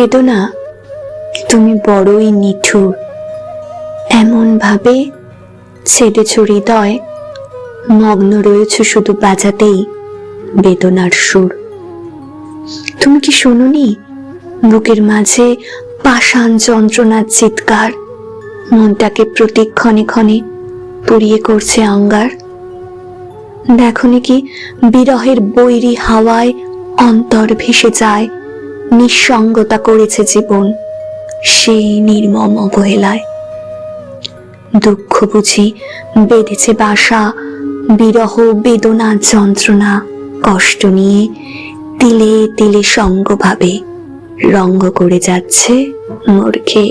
বেদনা, তুমি বড়ই নিঠুর। এমন ভাবে ছেড়েছ হৃদয়, মগ্ন রয়েছ শুধু বাজাতেই বেদনার সুর। তুমি কি শোনোনি বুকের মাঝে পাষাণ যন্ত্রণার চিৎকার, মনটাকে প্রতি ক্ষণে ক্ষণে পুড়িয়ে করছে অঙ্গার। দেখনি কি বিরহের বৈরী হাওয়ায় অন্তর ভেসে যায়, নিঃসঙ্গতা করেছে জীবন সেই নির্মম অবহেলায়। দুঃখ বুঝি বেঁধেছে বাসা, বিরহ বেদনা যন্ত্রণা কষ্ট নিয়ে তিলে তিলে সঙ্গভাবে রঙ্গ করে যাচ্ছে মোরকে।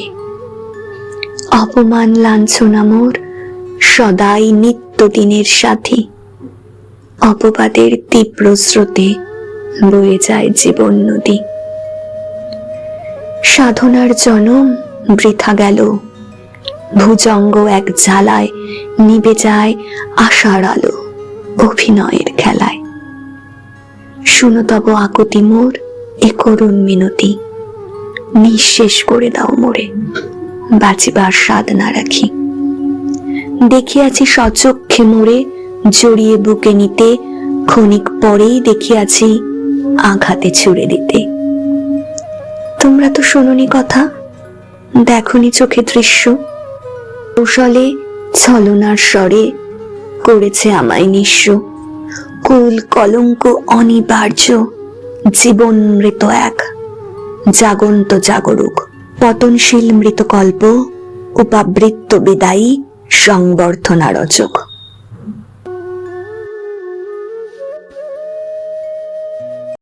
অপমান লাঞ্ছনা মোর সদাই নিত্যদিনের সাথী, অপবাদের তীব্র স্রোতে বয়ে যায় জীবন নদী। সাধনার জনম বৃথা গেল, ভুজঙ্গ এক জ্বালায় নিভে যায় আশার আলো অভিনয়ের খেলায়। শুনো তব আকুতি মোর এ করুণ মিনতি, নিঃশেষ করে দাও মোরে বাঁচিবার স্বাদ না রাখি। দেখিয়াছি সচক্ষে মোরে জড়িয়ে বুকে নিতে, ক্ষণিক পরেই দেখিয়াছি আঘাতে ছুড়ে দিতে। তোমরা তো শোনোনি কথা, দেখনি চোখে দৃশ্য, কৌশলে ছলনার স্বরে করেছে আমায় নিঃস্ব। কুল কলঙ্ক অনিবার্য, জীবন মৃত এক জাগন্ত জাগরুক, পতনশীল মৃতকল্প, উপাবৃত্ত বিদায়ী সংবর্ধনা রচক।